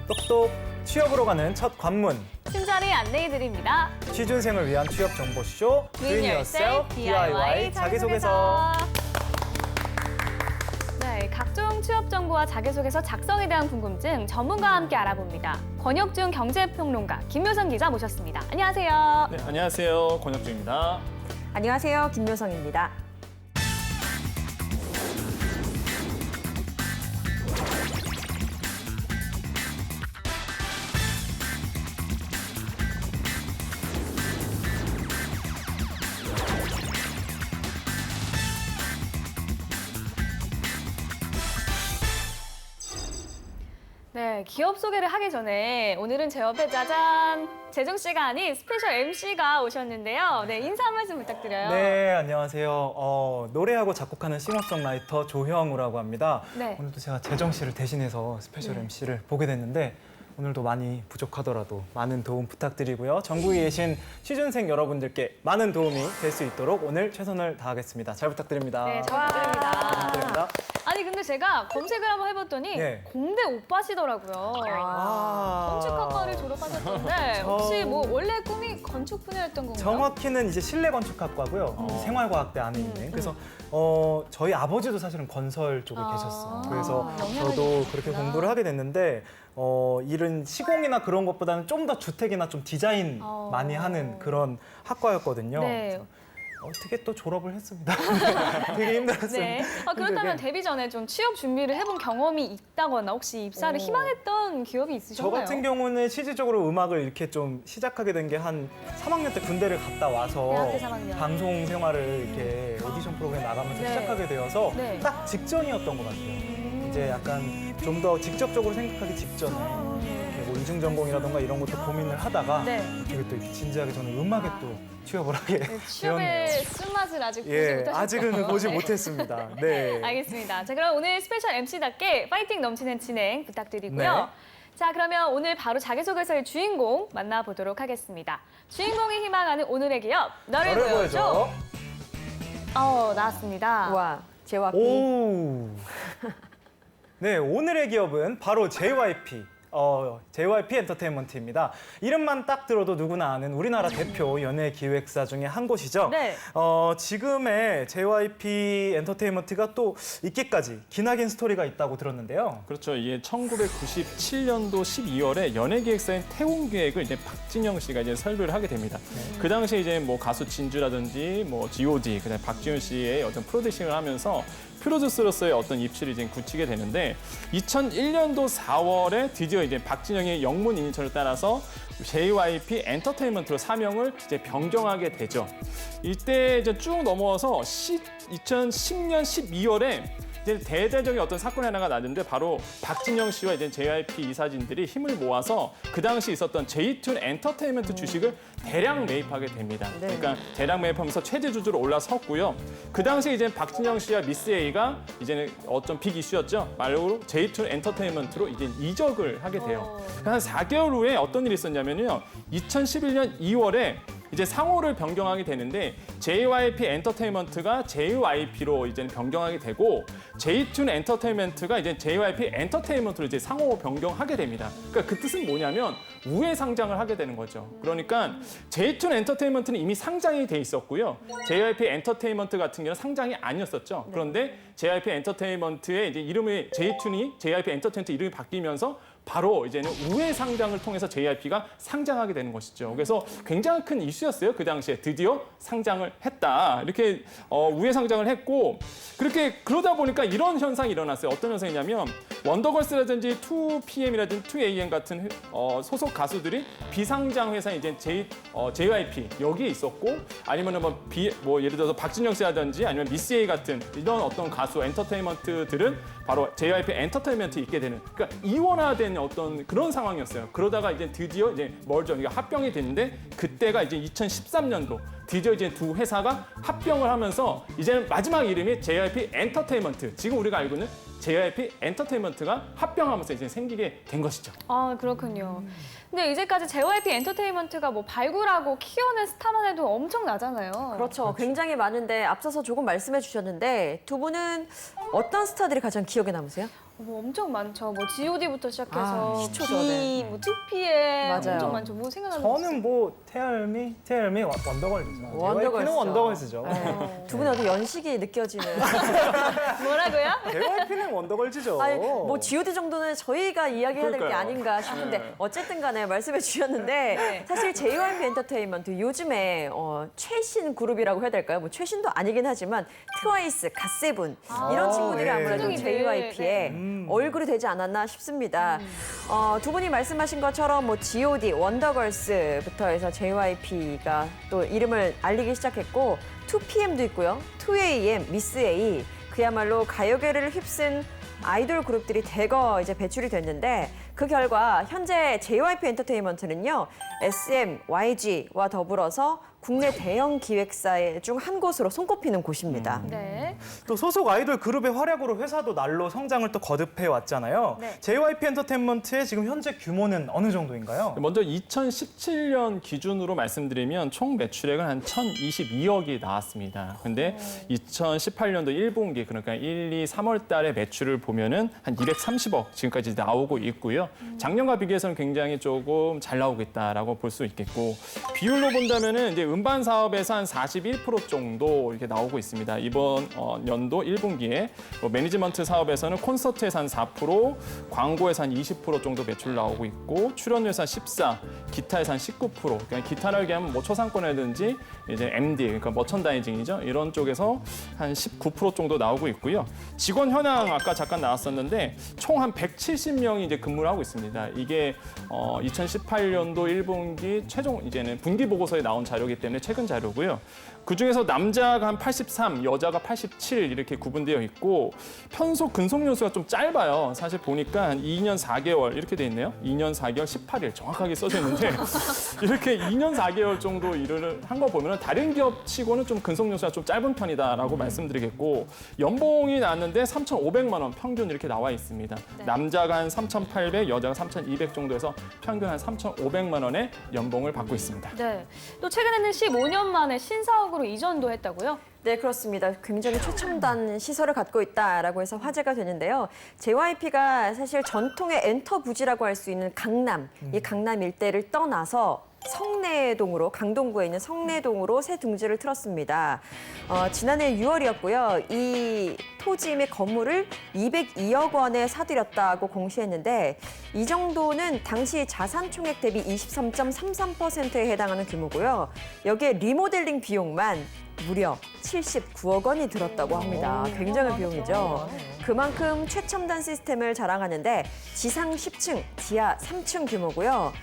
똑똑 취업으로 가는 첫 관문. 친절히 안내해드립니다. 취준생을 위한 취업 정보쇼 Do it yourself DIY 자기소개서. 네, 각종 취업 정보와 자기소개서 작성에 대한 궁금증 전문가와 함께 알아봅니다. 권혁준 경제평론가 김묘선 기자 모셨습니다. 안녕하세요. 네, 안녕하세요. 권혁주입니다. 안녕하세요. 김묘성입니다. 네, 기업 소개를 하기 전에 오늘은 제 옆에 짜잔 재정 씨가 아닌 스페셜 MC가 오셨는데요. 네, 인사 한 말씀 부탁드려요. 네, 안녕하세요. 노래하고 작곡하는 싱어송라이터 조형우라고 합니다. 네. 오늘도 제가 재정 씨를 대신해서 스페셜 MC를 보게 됐는데 오늘도 많이 부족하더라도 많은 도움 부탁드리고요. 전국에 계신 취준생 여러분들께 많은 도움이 될 수 있도록 오늘 최선을 다하겠습니다. 잘 부탁드립니다. 네, 잘 부탁드립니다. 부탁드립니다. 아니 근데 제가 검색을 한번 해봤더니 네. 공대 오빠시더라고요. 건축학과를 졸업하셨던데 혹시 뭐 원래 꿈이 건축 분야였던 건가요? 정확히는 이제 실내건축학과고요. 생활과학대 안에 있는. 그래서 저희 아버지도 사실은 건설 쪽에 계셨어요. 그래서 영향을 저도 받으셨구나. 그렇게 공부를 하게 됐는데 일은 시공이나 그런 것보다는 좀 더 주택이나 좀 디자인 많이 하는 그런 학과였거든요. 네. 어떻게 또 졸업을 했습니다. 되게 힘들었어요. 네. 그렇다면 힘들게. 데뷔 전에 좀 취업 준비를 해본 경험이 있다거나 혹시 입사를 희망했던 기업이 저 있으셨나요? 같은 경우는 실질적으로 음악을 이렇게 좀 시작하게 된 게 한 3학년 때 군대를 갔다 와서 대학교 3학년. 방송 생활을 이렇게 오디션 프로그램 나가면서 네. 시작하게 되어서 네. 딱 직전이었던 것 같아요. 이제 약간 좀 더 직접적으로 생각하기 직전에 이렇게 뭐 이중 전공이라던가 이런 것도 고민을 하다가 네. 되게 또 이렇게 진지하게 저는 음악에 또 취업을 하게 네, 되었네요. 취업의 쓴맛을 아직 보지 예, 못하셨어요. 아직은 보지 못했습니다. 네. 알겠습니다. 자, 그럼 오늘 스페셜 MC답게 파이팅 넘치는 진행 부탁드리고요. 네. 자, 그러면 오늘 바로 자기소개서의 주인공 만나보도록 하겠습니다. 주인공이 희망하는 오늘의 기업, 너를 보여줘. 나왔습니다. 와, JYP. 오. 네, 오늘의 기업은 바로 JYP 엔터테인먼트입니다. 이름만 딱 들어도 누구나 아는 우리나라 대표 연예 기획사 중에 한 곳이죠. 네. 지금의 JYP 엔터테인먼트가 또 있기까지 기나긴 스토리가 있다고 들었는데요. 그렇죠. 이게 1997년도 12월에 연예기획사인 태웅기획을 이제 박진영 씨가 이제 설립을 하게 됩니다. 그 당시에 이제 뭐 가수 진주라든지 뭐 G.O.D, 그다음에 박지훈 씨의 어떤 프로듀싱을 하면서 프로듀서로서의 어떤 입지를 이제 굳히게 되는데 2001년도 4월에 드디어 이제 박진영의 영문 이니셜을 따라서 JYP 엔터테인먼트로 사명을 이제 변경하게 되죠. 이때 이제 쭉 넘어와서 2010년 12월에 이제 대대적인 어떤 사건이 하나가 났는데 바로 박진영 씨와 이제 JYP 이사진들이 힘을 모아서 그 당시 있었던 J2 엔터테인먼트 주식을 대량 매입하게 됩니다. 네. 그러니까 대량 매입하면서 최대 주주로 올라섰고요. 그 당시 이제 박진영 씨와 미스 A가 이제는 어떤 빅 이슈였죠. 말로 J2 엔터테인먼트로 이제 이적을 하게 돼요. 한 4개월 후에 어떤 일이 있었냐면요. 2011년 2월에 이제 상호를 변경하게 되는데 JYP 엔터테인먼트가 JYP로 이제 변경하게 되고 J2 엔터테인먼트가 이제 JYP 엔터테인먼트로 이제 상호 변경하게 됩니다. 그러니까 그 뜻은 뭐냐면 우회 상장을 하게 되는 거죠. 그러니까 J2 엔터테인먼트는 이미 상장이 돼 있었고요. JYP 엔터테인먼트 같은 경우는 상장이 아니었었죠. 그런데 JYP 엔터테인먼트의 이제 이름이 J2니 JYP 엔터테인먼트 이름이 바뀌면서 바로 이제는 우회 상장을 통해서 JYP가 상장하게 되는 것이죠. 그래서 굉장히 큰 이슈였어요. 그 당시에 드디어 상장을 했다. 이렇게 우회 상장을 했고 그러다 보니까 이런 현상이 일어났어요. 어떤 현상이냐면 원더걸스라든지 2PM이라든지 2AM 같은 소속 가수들이 비상장 회사인 이제 JYP 여기에 있었고 아니면은 뭐 예를 들어서 박진영 씨라든지 아니면 미스 A 같은 이런 어떤 가수 엔터테인먼트들은 바로 JYP 엔터테인먼트에 있게 되는 그러니까 이원화된 어떤 그런 상황이었어요. 그러다가 이제 드디어 이제 멀죠. 이게 합병이 됐는데 그때가 이제 2013년도 드디어 이제 두 회사가 합병을 하면서 이제는 마지막 이름이 JYP 엔터테인먼트. 지금 우리가 알고 있는 JYP 엔터테인먼트가 합병하면서 이제 생기게 된 것이죠. 아, 그렇군요. 근데 이제까지 JYP 엔터테인먼트가 뭐 발굴하고 키워낸 스타만 해도 엄청나잖아요. 그렇죠. 굉장히 많은데 앞서서 조금 말씀해 주셨는데 두 분은 어떤 스타들이 가장 기억에 남으세요? 뭐 엄청 많죠. 뭐 G.O.D부터 시작해서 아, 시초죠, 네. 뭐 2PM 맞아요. 엄청 많죠. 뭐 생각나는 저는 뭐 테일미 원더걸즈죠. JYP는 원더걸즈죠. 네. 두 분이 어디 연식이 느껴지는. 뭐라고요? JYP는 원더걸즈죠. 아니, 뭐 G.O.D 정도는 저희가 이야기해야 될 게 그러니까요. 아닌가 싶은데 네. 어쨌든 간에 말씀해 주셨는데 사실 JYP 엔터테인먼트 요즘에 최신 그룹이라고 해야 될까요? 뭐 최신도 아니긴 하지만 트와이스, 갓세븐 이런 친구들이 예. 아무래도 네. JYP의 얼굴이 되지 않았나 싶습니다. 두 분이 말씀하신 것처럼 뭐 G.O.D, 원더걸스부터 해서 JYP가 또 이름을 알리기 시작했고 2PM도 있고요. 2AM, 미스 A 그야말로 가요계를 휩쓴 아이돌 그룹들이 대거 이제 배출이 됐는데 그 결과 현재 JYP 엔터테인먼트는요 SM, YG와 더불어서 국내 대형 기획사 중 한 곳으로 손꼽히는 곳입니다. 네. 또 소속 아이돌 그룹의 활약으로 회사도 날로 성장을 또 거듭해 왔잖아요. 네. JYP 엔터테인먼트의 지금 현재 규모는 어느 정도인가요? 먼저 2017년 기준으로 말씀드리면 총 매출액은 한 1,022억이 나왔습니다. 근데 2018년도 1분기 그러니까 1, 2, 3월 달의 매출을 보면은 한 230억 지금까지 나오고 있고요. 작년과 비교해서는 굉장히 조금 잘 나오고 있다라고 볼 수 있겠고 비율로 본다면은 이제 음반 사업에서 한 41% 정도 이렇게 나오고 있습니다. 이번 연도 1분기에 매니지먼트 사업에서는 콘서트에서 한 4%, 광고에서 한 20% 정도 매출 나오고 있고 출연료에서 한 14, 기타에서 한 19%. 그러니까 기타를 얘기하면 뭐 초상권이라든지 이제 MD 그러니까 머천다이징이죠. 이런 쪽에서 한 19% 정도 나오고 있고요. 직원 현황 아까 잠깐 나왔었는데 총 한 170명이 이제 근무를 하고 있습니다. 이게 2018년도 1분기 최종 이제는 분기 보고서에 나온 자료이기 때문에 최근 자료고요. 그중에서 남자가 한 83, 여자가 87 이렇게 구분되어 있고 편속 근속 연수가 좀 짧아요. 사실 보니까 한 2년 4개월 이렇게 돼 있네요. 2년 4개월 18일 정확하게 써져 있는데 이렇게 2년 4개월 정도 일을 한 거 보면 다른 기업 치고는 좀 근속 연수가 좀 짧은 편이다라고 말씀드리겠고 연봉이 나왔는데 3,500만 원 평균 이렇게 나와 있습니다. 남자가 한 3,800, 여자가 3,200 정도에서 평균 한 3,500만 원의 연봉을 받고 있습니다. 네. 또 최근에는 15년 만에 신사옥으로 이전도 했다고요? 네, 그렇습니다. 굉장히 최첨단 시설을 갖고 있다라고 해서 화제가 되는데요. JYP가 사실 전통의 엔터 부지라고 할 수 있는 강남, 이 강남 일대를 떠나서 성내동으로, 강동구에 있는 성내동으로 새 둥지를 틀었습니다. 지난해 6월이었고요. 이 토지 및 건물을 202억 원에 사들였다고 공시했는데 이 정도는 당시 자산 총액 대비 23.33%에 해당하는 규모고요. 여기에 리모델링 비용만 무려 79억 원이 들었다고 합니다. 굉장한 비용이죠. 그만큼 최첨단 시스템을 자랑하는데 지상 10층, 지하 3층 규모고요.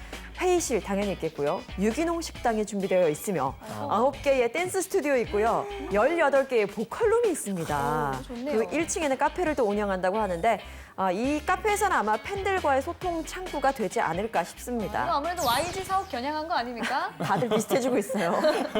회의실 당연히 있겠고요. 유기농 식당이 준비되어 있으며 9개의 댄스 스튜디오 있고요. 18개의 보컬룸이 있습니다. 좋네요. 그리고 1층에는 카페를 또 운영한다고 하는데 이 카페에서는 아마 팬들과의 소통 창구가 되지 않을까 이거 싶습니다. 아무래도 YG 사옥 겨냥한 거 아닙니까? 다들 비슷해지고 있어요.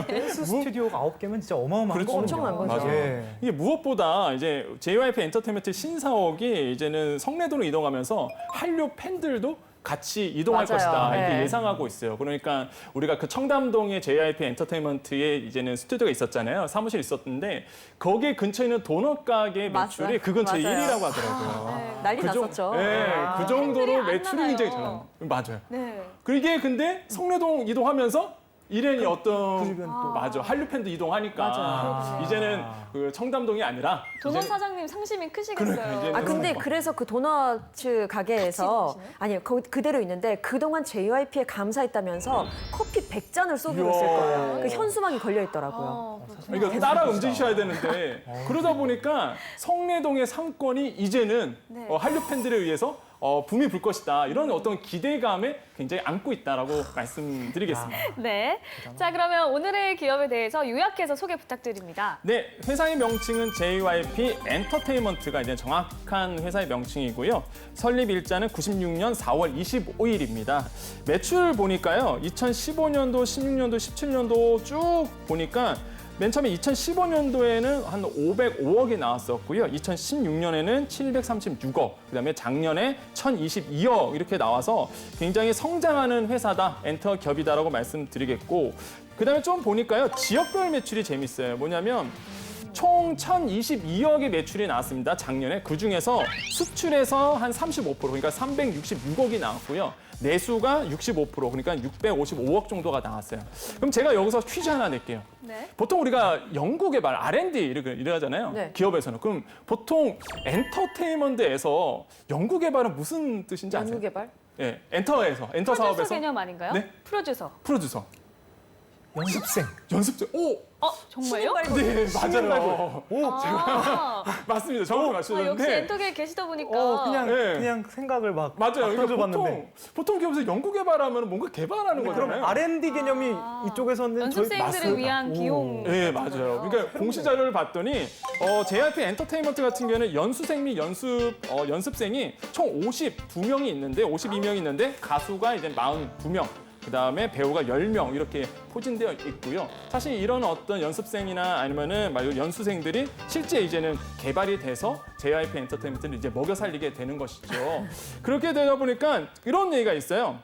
댄스 스튜디오가 9개면 진짜 어마어마한 그렇죠. 거거든요. 엄청난 거죠. 맞아요. 예. 이게 무엇보다 이제 JYP 엔터테인먼트 신사옥이 이제는 성내도로 이동하면서 한류 팬들도 같이 이동할 맞아요. 것이다 이렇게 네. 예상하고 있어요. 그러니까 우리가 그 청담동에 JYP 엔터테인먼트에 이제는 스튜디오가 있었잖아요. 사무실 있었는데 거기 근처에 있는 도넛 가게 매출이 맞아요. 그 근처에 맞아요. 1위라고 하더라고요. 네. 난리 그 정- 났었죠. 네, 아. 그 정도로 팬들이 안 매출이 나가요. 굉장히 잘 나와요. 맞아요. 네. 그게 근데 성내동 이동하면서 이래니 어떤 그러면 또- 맞아 한류 팬도 이동하니까 맞아요. 이제는 그 청담동이 아니라 도넛 이제는 사장님 상심이 크시겠어요. 그러니까 이제는 근데 그러니까. 그래서 그 도넛 가게에서 같이 아니 그대로 있는데 그동안 JYP에 감사했다면서 커피 100잔을 쏘기로 했을 이야. 거예요. 그 현수막이 걸려 있더라고요. 그러니까 따라 움직이셔야 되는데 그러다 보니까 성내동의 상권이 이제는 네. 한류 팬들에 의해서 붐이 불 것이다 이런 어떤 기대감에 굉장히 안고 있다라고 말씀드리겠습니다. 네. 자, 그러면 오늘의 기업에 대해서 요약해서 소개 부탁드립니다. 네, 회사의 명칭은 JYP 엔터테인먼트가 이제 정확한 회사의 명칭이고요. 설립 일자는 96년 4월 25일입니다. 매출 보니까요. 2015년도, 16년도, 17년도 쭉 보니까 맨 처음에 2015년도에는 한 505억이 나왔었고요. 2016년에는 736억, 그다음에 작년에 1022억 이렇게 나와서 굉장히 성장하는 회사다, 엔터 기업이다라고 말씀드리겠고, 그다음에 좀 보니까요, 지역별 매출이 재밌어요. 뭐냐면 총 1022억의 매출이 나왔습니다, 작년에. 그중에서 수출에서 한 35%, 그러니까 366억이 나왔고요. 내수가 65%, 그러니까 655억 정도가 나왔어요. 그럼 제가 여기서 퀴즈 하나 낼게요. 네. 보통 우리가 연구 개발, R&D 이렇게 하잖아요. 네. 기업에서는. 그럼 보통 엔터테인먼트에서 연구 개발은 무슨 뜻인지 아세요? 연구개발? 예, 엔터 프로듀서 사업에서 개념 아닌가요? 네? 프로듀서. 프로듀서, 연습생. 연습생. 오, 정말요? 네, 맞아요. 아, 맞습니다. 정확히 역시 맞추셨는데. 엔터계에 계시다 보니까. 그냥 생각을 막 맞아요. 그러니까 던져봤는데. 보통 기업에서 연구 개발하면 뭔가 개발하는 그럼 거잖아요. R&D 개념이 이쪽에서는 연습생들을 맞습니다. 위한 오. 기용. 네, 맞아요. 그러니까 공시 자료를 봤더니 JYP 엔터테인먼트 같은 경우에는 연수생 및 연습생이 총 52명이 있는데 52명이 있는데 가수가 이제 42명. 그다음에 배우가 10명 이렇게 포진되어 있고요. 사실 이런 어떤 연습생이나 아니면은 말 연수생들이 실제 이제는 개발이 돼서 JYP 엔터테인먼트를 이제 먹여 살리게 되는 것이죠. 그렇게 되다 보니까 이런 얘기가 있어요.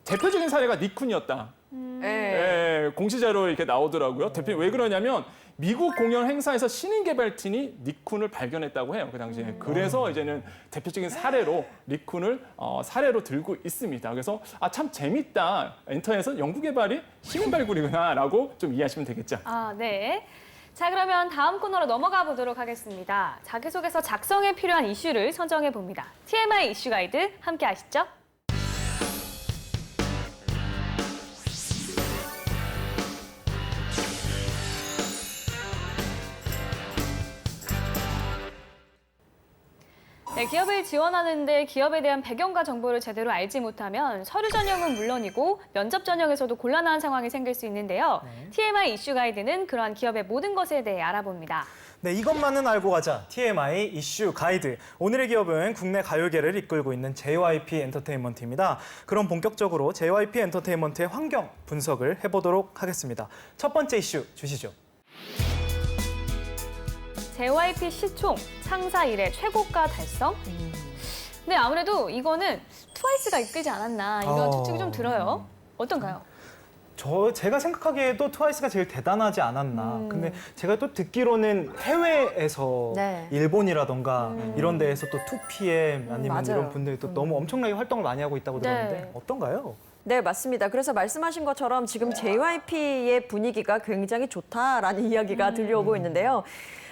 대표적인 사례가 니쿤이었다. 네. 예, 공시자료 이렇게 나오더라고요. 대표 왜 그러냐면 미국 공연 행사에서 신인 개발팀이 니쿤을 발견했다고 해요. 그 당시에. 그래서 이제는 대표적인 사례로 니쿤을 사례로 들고 있습니다. 그래서 참 재밌다. 엔터에서 연구 개발이 신인 발굴이구나라고 좀 이해하시면 되겠죠. 아, 네. 자, 그러면 다음 코너로 넘어가 보도록 하겠습니다. 자기소개서 작성에 필요한 이슈를 선정해 봅니다. TMI 이슈 가이드 함께 하시죠. 네, 기업을 지원하는데 기업에 대한 배경과 정보를 제대로 알지 못하면 서류 전형은 물론이고 면접 전형에서도 곤란한 상황이 생길 수 있는데요. TMI 이슈 가이드는 그러한 기업의 모든 것에 대해 알아봅니다. 네, 이것만은 알고 가자. TMI 이슈 가이드. 오늘의 기업은 국내 가요계를 이끌고 있는 JYP 엔터테인먼트입니다. 그럼 본격적으로 JYP 엔터테인먼트의 환경 분석을 해보도록 하겠습니다. 첫 번째 이슈 주시죠. JYP 시총 창사 이래 최고가 달성? 네, 아무래도 이거는 트와이스가 이끌지 않았나 이런 추측이 좀 들어요. 어떤가요? 제가 생각하기에도 트와이스가 제일 대단하지 않았나. 근데 제가 또 듣기로는 해외에서 네. 일본이라던가 이런 데에서 또 2PM 아니면 맞아요. 이런 분들이 또 너무 엄청나게 활동을 많이 하고 있다고 들었는데 네. 어떤가요? 네, 맞습니다. 그래서 말씀하신 것처럼 지금 JYP의 분위기가 굉장히 좋다라는 이야기가 들려오고 있는데요.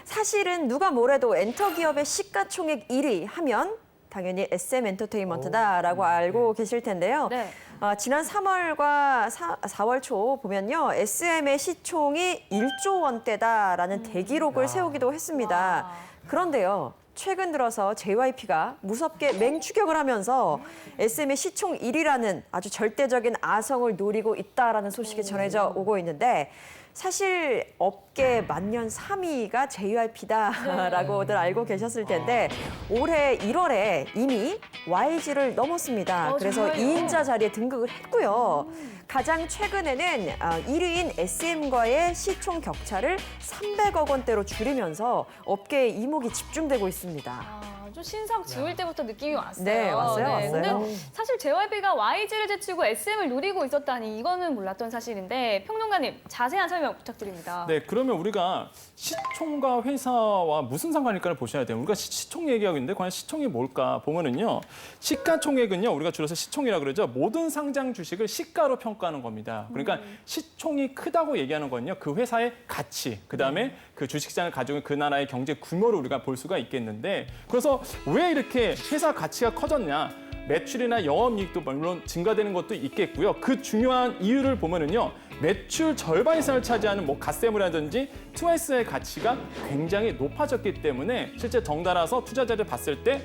사실은 누가 뭐래도 엔터 기업의 시가총액 1위 하면 당연히 SM 엔터테인먼트다라고 알고 계실 텐데요. 네. 지난 3월과 4월 초 보면요. SM의 시총이 1조 원대다라는 대기록을 세우기도 했습니다. 와. 그런데요. 최근 들어서 JYP가 무섭게 맹추격을 하면서 SM의 시총 1위라는 아주 절대적인 아성을 노리고 있다라는 소식이 전해져 오고 있는데 사실 업계 만년 3위가 JYP다라고들 알고 계셨을 텐데 올해 1월에 이미 YG를 넘었습니다. 그래서 정말요? 2인자 자리에 등극을 했고요. 가장 최근에는 1위인 SM과의 시총 격차를 300억 원대로 줄이면서 업계의 이목이 집중되고 있습니다. 좀 신상 지울 때부터 느낌이 왔어요. 네, 왔어요. 근데 사실 JYP가 YG를 제치고 SM을 노리고 있었다니 이거는 몰랐던 사실인데 평론가님 자세한 설명 부탁드립니다. 네, 그러면 우리가 시총과 회사와 무슨 상관일까를 보셔야 돼요. 우리가 시총 얘기하고 있는데 과연 시총이 뭘까 보면은요. 시가총액은요. 우리가 줄여서 시총이라고 그러죠. 모든 상장 주식을 시가로 평가하는 겁니다. 그러니까 시총이 크다고 얘기하는 건요. 그 회사의 가치, 그다음에 그 주식시장을 가지고 있는 그 나라의 경제 규모를 우리가 볼 수가 있겠는데 그래서 왜 이렇게 회사 가치가 커졌냐? 매출이나 영업이익도 물론 증가되는 것도 있겠고요. 그 중요한 이유를 보면은요. 매출 절반 이상을 차지하는 뭐 갓세무라든지 트와이스의 가치가 굉장히 높아졌기 때문에 실제 덩달아서 투자자들 봤을 때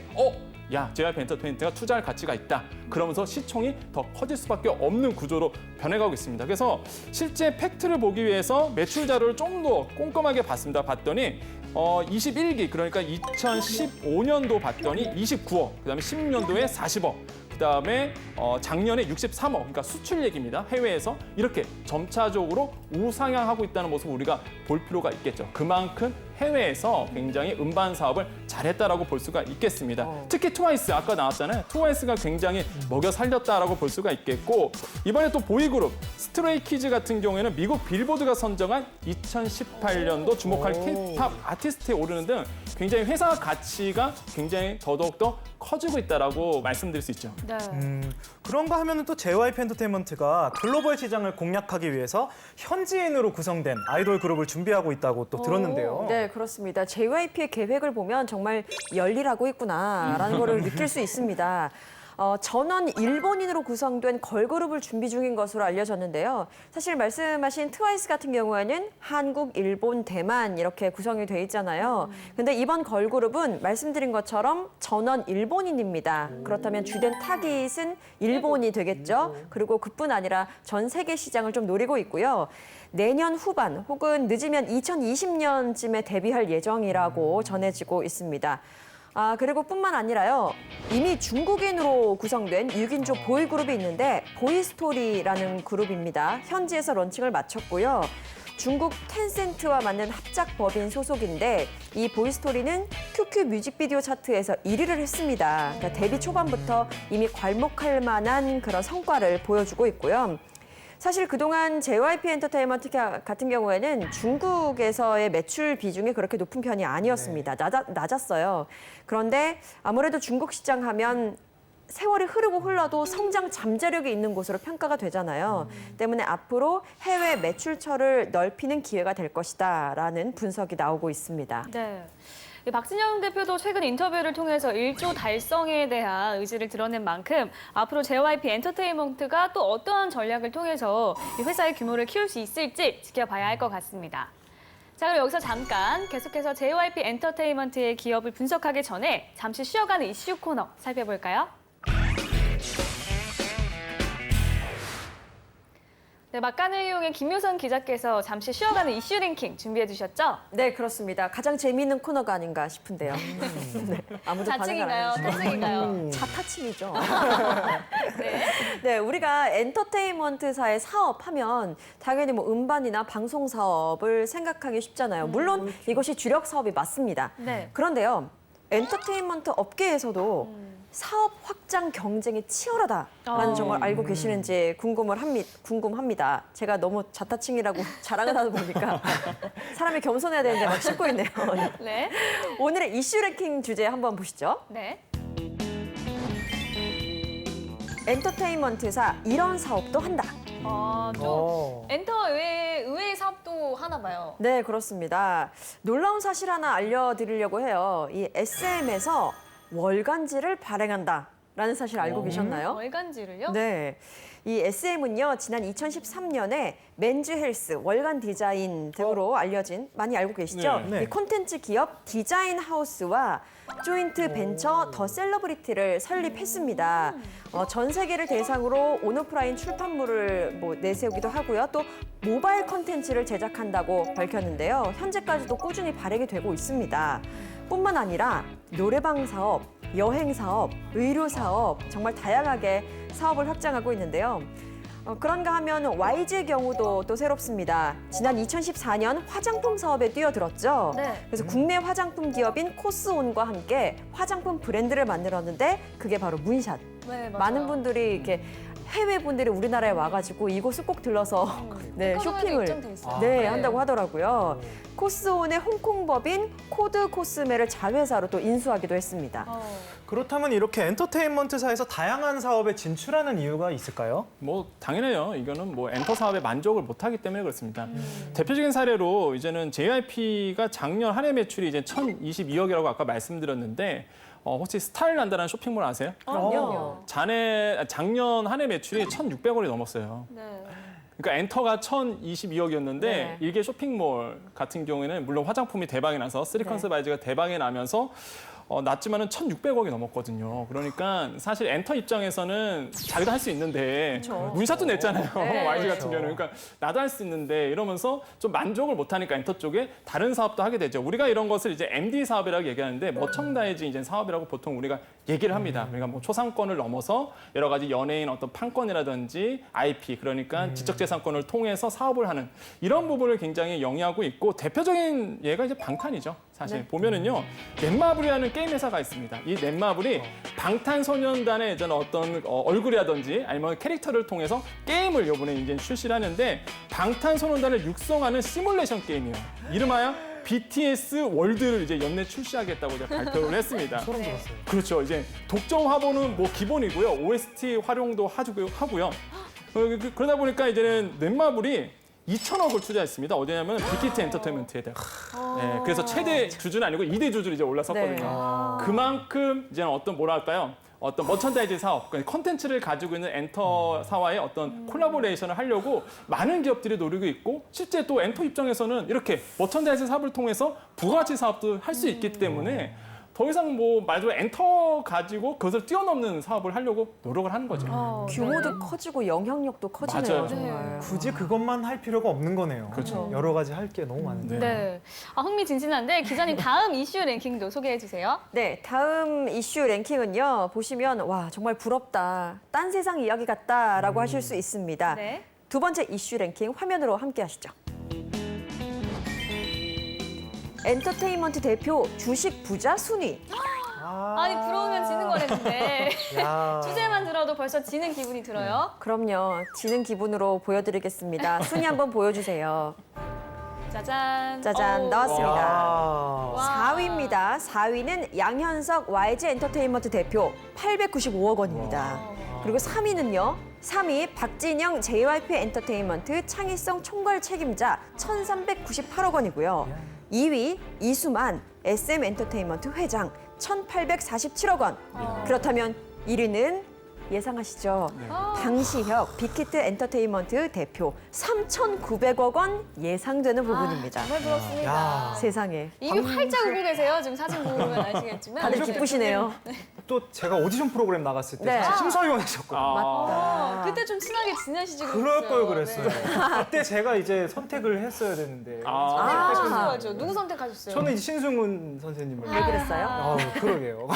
야, JYP 엔터테인먼트가 투자할 가치가 있다. 그러면서 시총이 더 커질 수밖에 없는 구조로 변해가고 있습니다. 그래서 실제 팩트를 보기 위해서 매출 자료를 좀 더 꼼꼼하게 봤더니 21기 그러니까 2015년도 봤더니 29억, 그다음에 16년도에 40억, 그다음에 작년에 63억, 그러니까 수출 얘기입니다. 해외에서 이렇게 점차적으로 우상향하고 있다는 모습을 우리가 볼 필요가 있겠죠. 그만큼 해외에서 굉장히 음반 사업을 잘했다라고 볼 수가 있겠습니다. 특히 트와이스 아까 나왔잖아요. 트와이스가 굉장히 먹여 살렸다라고 볼 수가 있겠고 이번에 또 보이그룹 스트레이키즈 같은 경우에는 미국 빌보드가 선정한 2018년도 주목할 K-팝 아티스트에 오르는 등 굉장히 회사 가치가 굉장히 더더욱더 커지고 있다라고 말씀드릴 수 있죠. 네. 그런가 하면은 또 JYP 엔터테인먼트가 글로벌 시장을 공략하기 위해서 현지인으로 구성된 아이돌 그룹을 준비하고 있다고 또 들었는데요. 네, 그렇습니다. JYP의 계획을 보면 정말 열일하고 있구나라는 거를 느낄 수 있습니다. 전원 일본인으로 구성된 걸그룹을 준비 중인 것으로 알려졌는데요. 사실 말씀하신 트와이스 같은 경우에는 한국, 일본, 대만 이렇게 구성이 돼 있잖아요. 근데 이번 걸그룹은 말씀드린 것처럼 전원 일본인입니다. 그렇다면 주된 타깃은 일본이 되겠죠. 그리고 그뿐 아니라 전 세계 시장을 좀 노리고 있고요. 내년 후반 혹은 늦으면 2020년쯤에 데뷔할 예정이라고 전해지고 있습니다. 그리고 뿐만 아니라요. 이미 중국인으로 구성된 6인조 보이그룹이 있는데 보이스토리라는 그룹입니다. 현지에서 런칭을 마쳤고요. 중국 텐센트와 맞는 합작법인 소속인데 이 보이스토리는 QQ 뮤직비디오 차트에서 1위를 했습니다. 그러니까 데뷔 초반부터 이미 괄목할 만한 그런 성과를 보여주고 있고요. 사실 그동안 JYP 엔터테인먼트 같은 경우에는 중국에서의 매출 비중이 그렇게 높은 편이 아니었습니다. 낮았어요. 그런데 아무래도 중국 시장 하면 세월이 흐르고 흘러도 성장 잠재력이 있는 곳으로 평가가 되잖아요. 때문에 앞으로 해외 매출처를 넓히는 기회가 될 것이다라는 분석이 나오고 있습니다. 네. 박진영 대표도 최근 인터뷰를 통해서 1조 달성에 대한 의지를 드러낸 만큼 앞으로 JYP 엔터테인먼트가 또 어떠한 전략을 통해서 이 회사의 규모를 키울 수 있을지 지켜봐야 할 것 같습니다. 자, 그럼 여기서 잠깐 계속해서 JYP 엔터테인먼트의 기업을 분석하기 전에 잠시 쉬어가는 이슈 코너 살펴볼까요? 네, 막간을 이용해 김효선 기자께서 잠시 쉬어가는 이슈 랭킹 준비해 주셨죠? 네, 그렇습니다. 가장 재미있는 코너가 아닌가 싶은데요. 네, 아무도 반응을 안 자칭인가요? 해주시네요. 타칭인가요? 자타칭이죠. 네. 네, 우리가 엔터테인먼트사의 사업하면 당연히 뭐 음반이나 방송 사업을 생각하기 쉽잖아요. 물론 이것이 주력 사업이 맞습니다. 네. 그런데요, 엔터테인먼트 업계에서도 사업 확장 경쟁이 치열하다라는 점을 알고 계시는지 궁금합니다. 제가 너무 자타칭이라고 자랑을 하다 보니까 사람이 겸손해야 되는데 막 씹고 있네요. 네. 오늘의 이슈 랭킹 주제 한번 보시죠. 네. 엔터테인먼트사 이런 사업도 한다. 또 엔터 의외의 사업도 하나 봐요. 네, 그렇습니다. 놀라운 사실 하나 알려드리려고 해요. 이 SM에서 월간지를 발행한다라는 사실 알고 계셨나요? 월간지를요? 네. 이 SM은요, 지난 2013년에 맨즈 헬스, 월간 디자인 등으로 알려진, 많이 알고 계시죠? 네. 이 콘텐츠 기업 디자인 하우스와 조인트 벤처 더 셀러브리티를 설립했습니다. 전 세계를 대상으로 온오프라인 출판물을 내세우기도 하고요. 또 모바일 콘텐츠를 제작한다고 밝혔는데요. 현재까지도 꾸준히 발행이 되고 있습니다. 뿐만 아니라 노래방 사업, 여행 사업, 의료 사업 정말 다양하게 사업을 확장하고 있는데요. 그런가 하면 YG의 경우도 또 새롭습니다. 지난 2014년 화장품 사업에 뛰어들었죠. 네. 그래서 국내 화장품 기업인 코스온과 함께 화장품 브랜드를 만들었는데 그게 바로 문샷. 네, 맞아요. 많은 분들이 이렇게 해외 분들이 우리나라에 와가지고 이곳을 꼭 들러서 네, 백화점에도 쇼핑을 입점돼 있어요. 네, 한다고 하더라고요. 코스온의 홍콩 법인 코드 코스메를 자회사로 또 인수하기도 했습니다. 그렇다면 이렇게 엔터테인먼트사에서 다양한 사업에 진출하는 이유가 있을까요? 뭐 당연해요. 이거는 뭐 엔터 사업에 만족을 못하기 때문에 그렇습니다. 대표적인 사례로 이제는 JYP가 작년 한 해 매출이 이제 1,022억이라고 아까 말씀드렸는데 혹시 스타일난다라는 쇼핑몰 아세요? 그럼요. 작년 한 해 매출이 1,600억이 넘었어요. 네. 그러니까 엔터가 1,022억이었는데 네. 이게 쇼핑몰 같은 경우에는 물론 화장품이 대박이 나서 쓰리컨셉 아이즈가 대박이 나면서 낮지만은 1,600억이 넘었거든요. 그러니까 사실 엔터 입장에서는 자기도 할 수 있는데 문샷도 냈잖아요. 네. YG 같은 경우는. 그러니까 나도 할 수 있는데 이러면서 좀 만족을 못하니까 엔터 쪽에 다른 사업도 하게 되죠. 우리가 이런 것을 이제 MD 사업이라고 얘기하는데 머천다이징 이제 사업이라고 보통 우리가 얘기를 합니다. 그러니까 뭐 초상권을 넘어서 여러 가지 연예인 어떤 판권이라든지 IP 그러니까 지적재산권을 통해서 사업을 하는 이런 부분을 굉장히 영위하고 있고 대표적인 예가 이제 방탄이죠. 사실 보면은요 넷마블이라는 게임 회사가 있습니다. 이 넷마블이 방탄소년단의 예전 어떤 얼굴이라든지 아니면 캐릭터를 통해서 게임을 이번에 이제 출시를 하는데 방탄소년단을 육성하는 시뮬레이션 게임이에요. 이름하여 BTS 월드를 이제 연내 출시하겠다고 이제 발표를 했습니다. 소름 돋았어요. 그렇죠. 이제 독점 화보는 뭐 기본이고요. OST 활용도 하고요. 그러다 보니까 이제는 넷마블이 2천억을 투자했습니다. 어디냐면 빅히트 엔터테인먼트에다가. 네, 그래서 최대 주주는 아니고 2대 주주로 이제 올라섰거든요. 네. 그만큼 이제는 어떤 뭐랄까요? 어떤 머천다이징 사업, 그러니까 컨텐츠를 가지고 있는 엔터사와의 어떤 콜라보레이션을 하려고 많은 기업들이 노리고 있고 실제 또 엔터 입장에서는 이렇게 머천다이징 사업을 통해서 부가가치 사업도 할 수 있기 때문에 더 이상 뭐 말대로 엔터 가지고 그것을 뛰어넘는 사업을 하려고 노력을 하는 거죠. 규모도 커지고 영향력도 커지네요. 맞아요. 정말. 굳이 그것만 할 필요가 없는 거네요. 그렇죠. 여러 가지 할 게 너무 많은데. 네. 흥미진진한데 기자님 다음 이슈 랭킹도 소개해 주세요. 네, 다음 이슈 랭킹은요. 보시면 와 정말 부럽다. 딴 세상 이야기 같다라고 하실 수 있습니다. 네. 두 번째 이슈 랭킹 화면으로 함께 하시죠. 엔터테인먼트 대표 주식 부자 순위. 아니 부러우면 지는 거랬는데 야. 주제만 들어도 벌써 지는 기분이 들어요. 그럼요. 지는 기분으로 보여드리겠습니다. 순위 한번 보여주세요. 짜잔. 짜잔, 어우. 나왔습니다. 와. 4위입니다. 4위는 양현석 YG 엔터테인먼트 대표 895억 원입니다. 그리고 3위는요. 3위 박진영 JYP 엔터테인먼트 창의성 총괄 책임자 1,398억 원이고요. 2위 이수만 SM 엔터테인먼트 회장 1,847억 원. 그렇다면 1위는 예상하시죠? 방시혁 빅히트 엔터테인먼트 대표 3,900억 원 예상되는 부분입니다. 정말 부럽습니다. 야. 세상에. 입이 활짝 웃고 계세요. 지금 사진 보면 아시겠지만. 다들 기쁘시네요. 또 제가 오디션 프로그램 나갔을 때 네. 사실 심사위원이셨거든요. 그때 좀 친하게 지내시지 그럴 걸 그랬어요. 네. 그때 제가 이제 선택을 했어야 되는데 선택하셨어야죠. 누구 선택하셨어요? 저는 이제 신승훈 선생님을 왜 그랬어요? 그러게요.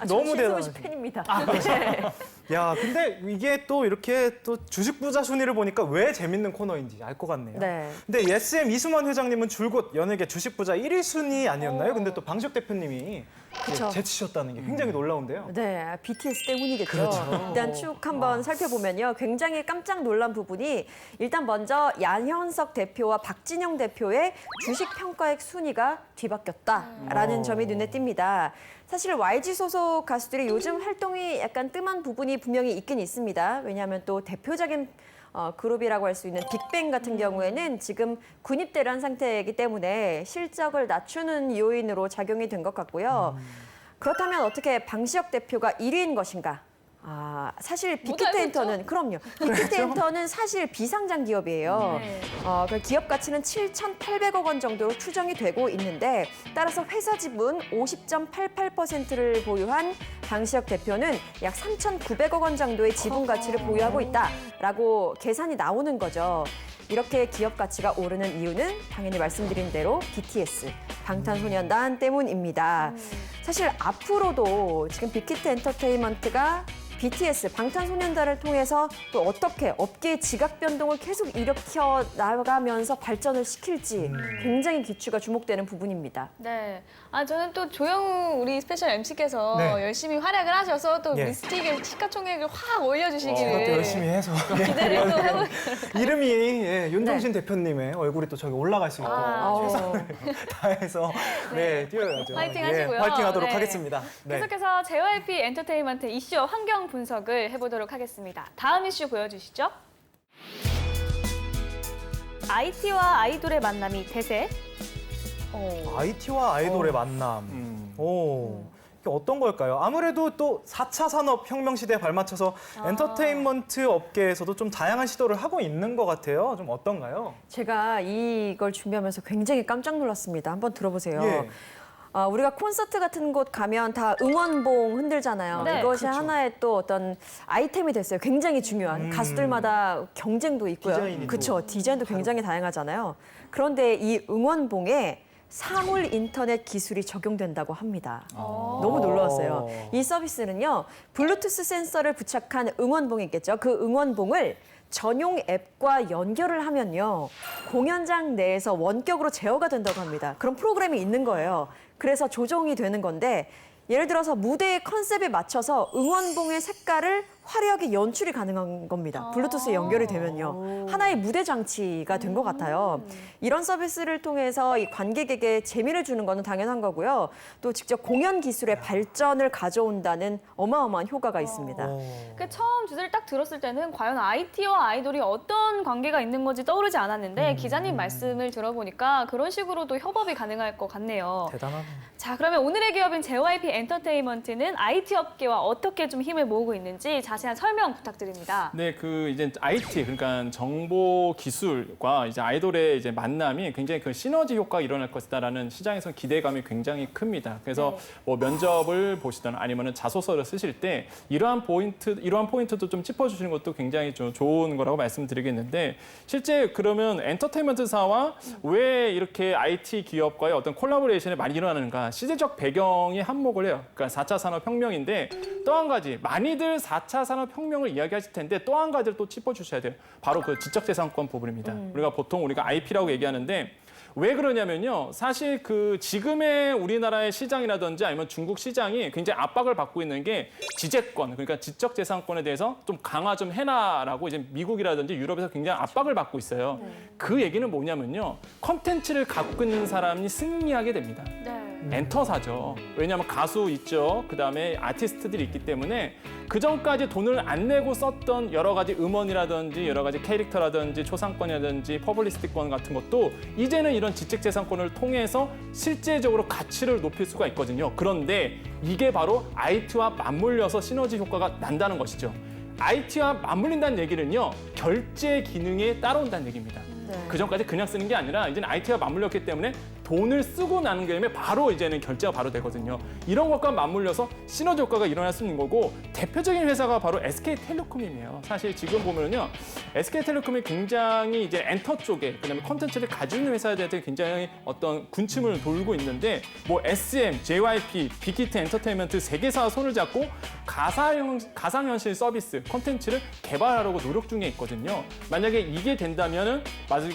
너무 너무 대단한 대단하시죠. 팬입니다. 야, 근데 이게 또 이렇게 또 주식 부자 순위를 보니까 왜 재밌는 코너인지 알 것 같네요. 네. 근데 SM 이수만 회장님은 줄곧 연예계 주식 부자 1위 순위 아니었나요? 근데 또 방시혁 대표님이 그쵸. 제치셨다는 게 굉장히 놀라운데요. 네, BTS 때문이겠죠. 그렇죠. 일단 쭉 한번 살펴보면요. 굉장히 깜짝 놀란 부분이 일단 먼저 양현석 대표와 박진영 대표의 주식 평가액 순위가 뒤바뀌었다라는 점이 눈에 띕니다. 사실 YG 소속 가수들이 요즘 활동이 약간 뜸한 부분이 분명히 있긴 있습니다. 왜냐하면 또 대표적인 그룹이라고 할 수 있는 빅뱅 같은 경우에는 지금 군입대를 한 상태이기 때문에 실적을 낮추는 요인으로 작용이 된 것 같고요. 그렇다면 어떻게 방시혁 대표가 1위인 것인가? 사실 빅히트 알고 엔터는 그럼요. 빅히트 엔터는 사실 비상장 기업이에요. 네. 그 기업 가치는 7,800억 원 정도로 추정이 되고 있는데 따라서 회사 지분 50.88%를 보유한 방시혁 대표는 약 3,900억 원 정도의 지분 가치를 보유하고 있다라고 계산이 나오는 거죠. 이렇게 기업 가치가 오르는 이유는 당연히 말씀드린 대로 BTS, 방탄소년단 때문입니다. 사실 앞으로도 지금 빅히트 엔터테인먼트가 BTS, 방탄소년단을 통해서 또 어떻게 업계의 지각 변동을 계속 일으켜 나가면서 발전을 시킬지 굉장히 기추가 주목되는 부분입니다. 네. 저는 또 조영우 우리 스페셜 MC께서 네. 열심히 활약을 하셔서 또 예. 미스틱의 시가총액을 확 올려주시기를. 제가 또 열심히 해서 기대를 또 해보. 이름이 윤종신 대표님의 얼굴이 또 저기 올라갈 수 있도록 최선을 다해서 뛰어야죠. 화이팅 하시고요. 화이팅하도록 네. 하겠습니다. 네. 계속해서 JYP 엔터테인먼트 이슈와 환경 분석을 해보도록 하겠습니다. 다음 이슈 보여주시죠. IT와 아이돌의 만남이 대세. IT와 아이돌의 만남. 이게 어떤 걸까요? 아무래도 또 4차 산업혁명 시대에 발맞춰서 엔터테인먼트 업계에서도 좀 다양한 시도를 하고 있는 것 같아요. 좀 어떤가요? 제가 이걸 준비하면서 굉장히 깜짝 놀랐습니다. 한번 들어보세요. 예. 우리가 콘서트 같은 곳 가면 다 응원봉 흔들잖아요. 네, 이것이 그렇죠. 하나의 또 어떤 아이템이 됐어요. 굉장히 중요한. 가수들마다 경쟁도 있고요. 디자인이 그렇죠. 디자인도 굉장히 다양하잖아요. 그런데 이 응원봉에 사물 인터넷 기술이 적용된다고 합니다. 너무 놀라웠어요. 이 서비스는요, 블루투스 센서를 부착한 응원봉이 있겠죠. 그 응원봉을 전용 앱과 연결을 하면요, 공연장 내에서 원격으로 제어가 된다고 합니다. 그런 프로그램이 있는 거예요. 그래서 조정이 되는 건데, 예를 들어서 무대의 컨셉에 맞춰서 응원봉의 색깔을 화려하게 연출이 가능한 겁니다. 블루투스에 연결이 되면요. 하나의 무대 장치가 된 것 같아요. 이런 서비스를 통해서 이 관객에게 재미를 주는 거는 당연한 거고요. 또 직접 공연 기술의 발전을 가져온다는 어마어마한 효과가 있습니다. 그 처음 주제를 딱 들었을 때는 과연 IT와 아이돌이 어떤 관계가 있는 건지 떠오르지 않았는데 기자님 말씀을 들어보니까 그런 식으로도 협업이 가능할 것 같네요. 대단하네. 자, 그러면 오늘의 기업인 JYP 엔터테인먼트는 IT 업계와 어떻게 좀 힘을 모으고 있는지 자세한 설명 부탁드립니다. 네, 그 이제 IT 그러니까 정보 기술과 이제 아이돌의 이제 만남이 굉장히 그 시너지 효과가 일어날 것이다라는 시장에서 기대감이 굉장히 큽니다. 그래서 뭐 면접을 보시든 아니면은 자소서를 쓰실 때 이러한 포인트도 좀 짚어주시는 것도 굉장히 좀 좋은 거라고 말씀드리겠는데 실제 그러면 엔터테인먼트사와 왜 이렇게 IT 기업과의 어떤 콜라보레이션이 많이 일어나는가? 시대적 배경이 한몫을 해요. 그러니까 4차 산업혁명인데 또 한 가지 많이들 4차 산업혁명을 이야기하실 텐데 또 한 가지를 또 짚어주셔야 돼요. 바로 그 지적재산권 부분입니다. 우리가 IP라고 얘기하는데 왜 그러냐면요. 사실 그 지금의 우리나라의 시장이라든지 아니면 중국 시장이 굉장히 압박을 받고 있는 게 지재권, 그러니까 지적재산권에 대해서 좀 강화 좀 해놔라고 이제 미국이라든지 유럽에서 굉장히 압박을 받고 있어요. 그 얘기는 뭐냐면요. 컨텐츠를 갖고 있는 사람이 승리하게 됩니다. 엔터사죠. 왜냐하면 가수 있죠. 그다음에 아티스트들이 있기 때문에 그전까지 돈을 안 내고 썼던 여러 가지 음원이라든지 여러 가지 캐릭터라든지 초상권이라든지 퍼블리시티권 같은 것도 이제는 이런 지적재산권을 통해서 실제적으로 가치를 높일 수가 있거든요. 그런데 이게 바로 IT와 맞물려서 시너지 효과가 난다는 것이죠. IT와 맞물린다는 얘기는요. 결제 기능에 따라온다는 얘기입니다. 그전까지 그냥 쓰는 게 아니라 이제는 IT와 맞물렸기 때문에 돈을 쓰고 나는 게임에 바로 이제는 결제가 바로 되거든요. 이런 것과 맞물려서 시너지 효과가 일어날 수 있는 거고 대표적인 회사가 바로 SK텔레콤이에요. 사실 지금 보면요. SK텔레콤이 굉장히 이제 엔터 쪽에 그다음에 콘텐츠를 가지고 있는 회사에 대해서 굉장히 어떤 군침을 돌고 있는데 뭐 SM, JYP, 빅히트 엔터테인먼트 세 개사와 손을 잡고 가상현실 서비스 콘텐츠를 개발하려고 노력 중에 있거든요. 만약에 이게 된다면은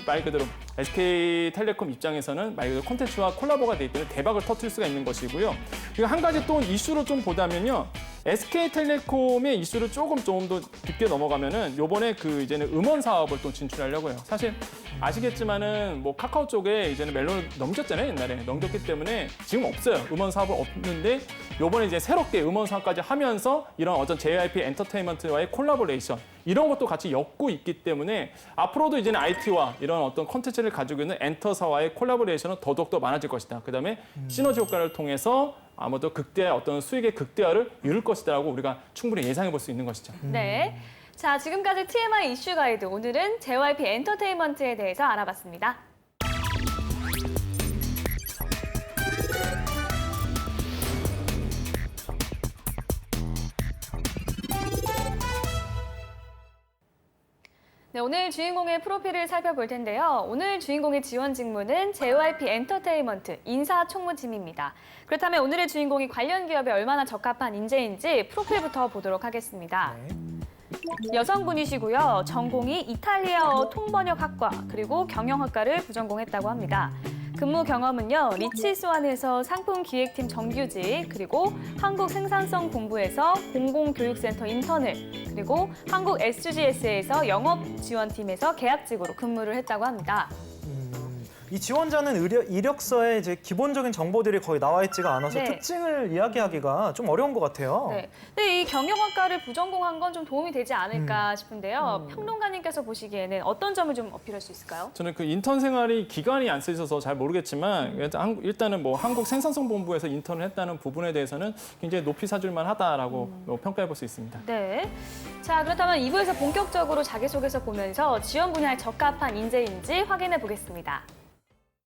말 그대로 SK텔레콤 입장에서는 말 그대로 콘텐츠와 콜라보가 되기 때문에 대박을 터뜨릴 수가 있는 것이고요. 그리고 한 가지 또 이슈로 좀 보자면요. SK텔레콤의 이슈를 조금 더 깊게 넘어가면은 요번에 그 이제는 음원 사업을 또 진출하려고요. 사실 아시겠지만은 뭐 카카오 쪽에 이제는 멜론을 넘겼잖아요. 옛날에 넘겼기 때문에 지금 없어요. 음원 사업은 없는데 요번에 이제 새롭게 음원 사업까지 하면서 이런 어떤 JYP 엔터테인먼트와의 콜라보레이션 이런 것도 같이 엮고 있기 때문에 앞으로도 이제는 IT와 이런 어떤 콘텐츠를 가지고 있는 엔터사와의 콜라보레이션은 더더욱 많아질 것이다. 그다음에 시너지 효과를 통해서 아무도 어떤 수익의 극대화를 이룰 것이다라고 우리가 충분히 예상해 볼 수 있는 것이죠. 네. 자, 지금까지 TMI 이슈 가이드. 오늘은 JYP 엔터테인먼트에 대해서 알아봤습니다. 네, 오늘 주인공의 프로필을 살펴볼 텐데요. 오늘 주인공의 지원 직무는 JYP 엔터테인먼트 인사총무팀입니다. 그렇다면 오늘의 주인공이 관련 기업에 얼마나 적합한 인재인지 프로필부터 보도록 하겠습니다. 여성분이시고요. 전공이 이탈리아어 통번역학과 그리고 경영학과를 부전공했다고 합니다. 근무 경험은요. 리치스완에서 상품기획팀 정규직, 그리고 한국생산성본부에서 공공교육센터 인턴을, 그리고 한국 SGS에서 영업지원팀에서 계약직으로 근무를 했다고 합니다. 이 지원자는 이력서에 이제 기본적인 정보들이 거의 나와 있지가 않아서 네. 특징을 이야기하기가 좀 어려운 것 같아요. 네. 근데 이 경영학과를 부전공한 건 좀 도움이 되지 않을까 싶은데요. 평론가님께서 보시기에는 어떤 점을 좀 어필할 수 있을까요? 저는 그 인턴 생활이 기간이 안 쓰셔서 잘 모르겠지만 일단은 뭐 한국생산성본부에서 인턴을 했다는 부분에 대해서는 굉장히 높이 사줄만 하다라고 평가해 볼 수 있습니다. 네. 자, 그렇다면 2부에서 본격적으로 자기소개서 보면서 지원 분야에 적합한 인재인지 확인해 보겠습니다.